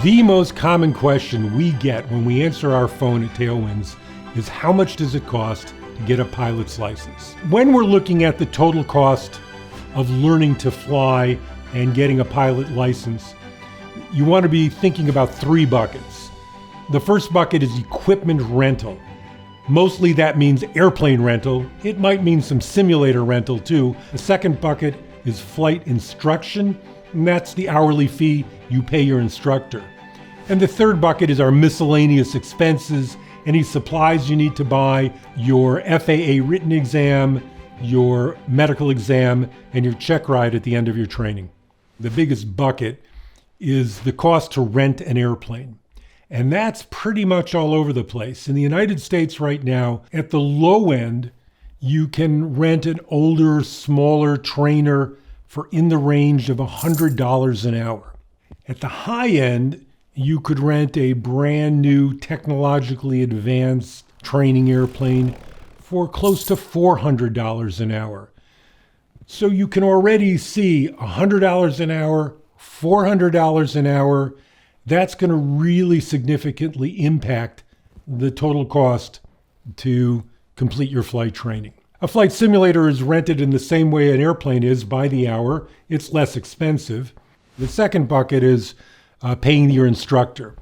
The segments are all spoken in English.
The most common question we get when we answer our phone at Tailwinds is how much does it cost to get a pilot's license? When we're looking at the total cost of learning to fly and getting a pilot license, you want to be thinking about three buckets. The first bucket is equipment rental. Mostly that means airplane rental. It might mean some simulator rental too. The second bucket is flight instruction, and that's the hourly fee you pay your instructor. And the third bucket is our miscellaneous expenses, any supplies you need to buy, your FAA written exam, your medical exam, and your check ride at the end of your training. The biggest bucket is the cost to rent an airplane. And that's pretty much all over the place. In the United States right now, at the low end, you can rent an older, smaller trainer for in the range of $100 an hour. At the high end, you could rent a brand new, technologically advanced training airplane for close to $400 an hour. So you can already see $100 an hour, $400 an hour. That's going to really significantly impact the total cost to complete your flight training. A flight simulator is rented in the same way an airplane is, by the hour. It's less expensive. The second bucket is paying your instructor.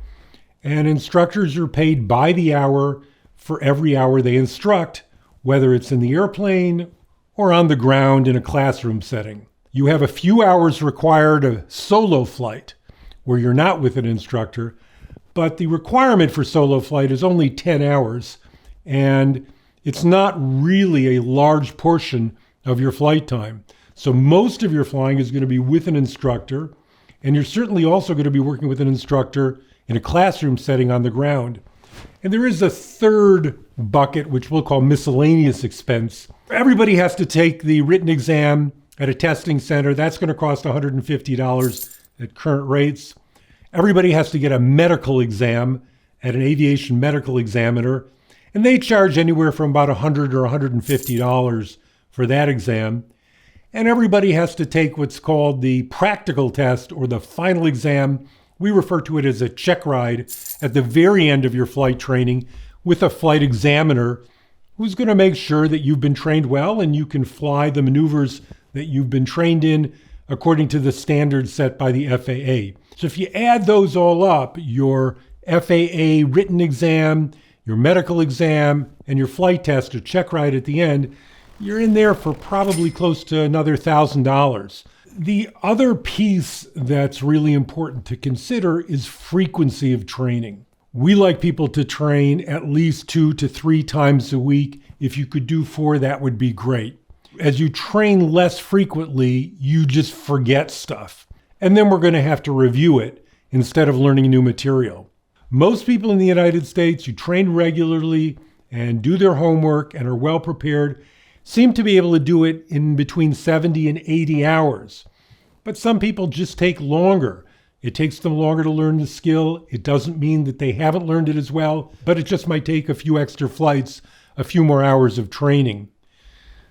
And instructors are paid by the hour for every hour they instruct, whether it's in the airplane or on the ground in a classroom setting. You have a few hours required of solo flight, where you're not with an instructor, but the requirement for solo flight is only 10 hours, and it's not really a large portion of your flight time. So most of your flying is going to be with an instructor, and you're certainly also going to be working with an instructor in a classroom setting on the ground. And there is a third bucket, which we'll call miscellaneous expense. Everybody has to take the written exam at a testing center. That's going to cost $150 at current rates. Everybody has to get a medical exam at an aviation medical examiner, and they charge anywhere from about $100 or $150 for that exam. And everybody has to take what's called the practical test or the final exam. We refer to it as a check ride at the very end of your flight training with a flight examiner who's going to make sure that you've been trained well and you can fly the maneuvers that you've been trained in according to the standards set by the FAA. So if you add those all up, your FAA written exam, your medical exam, and your flight test or check ride at the end, you're in there for probably close to another $1,000. The other piece that's really important to consider is frequency of training. We like people to train at least 2 to 3 times a week. If you could do 4, that would be great. As you train less frequently, you just forget stuff. And then we're going to have to review it instead of learning new material. Most people in the United States who train regularly and do their homework and are well prepared seem to be able to do it in between 70 and 80 hours. But some people just take longer. It takes them longer to learn the skill. It doesn't mean that they haven't learned it as well, but it just might take a few extra flights, a few more hours of training.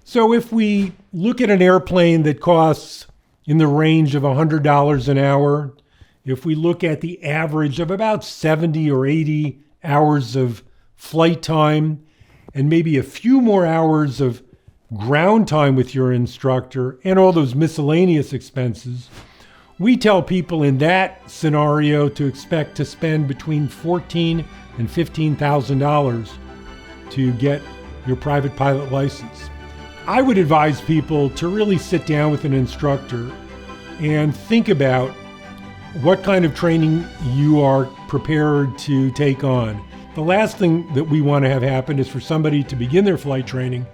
So if we look at an airplane that costs in the range of $100 an hour, if we look at the average of about 70 or 80 hours of flight time, and maybe a few more hours of ground time with your instructor and all those miscellaneous expenses, we tell people in that scenario to expect to spend between $14,000 and $15,000 to get your private pilot license. I would advise people to really sit down with an instructor and think about what kind of training you are prepared to take on. The last thing that we want to have happen is for somebody to begin their flight training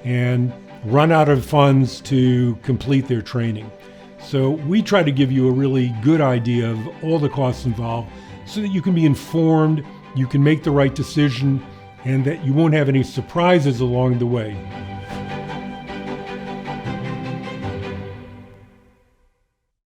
and run out of funds to complete their training. So we try to give you a really good idea of all the costs involved so that you can be informed, you can make the right decision, and that you won't have any surprises along the way.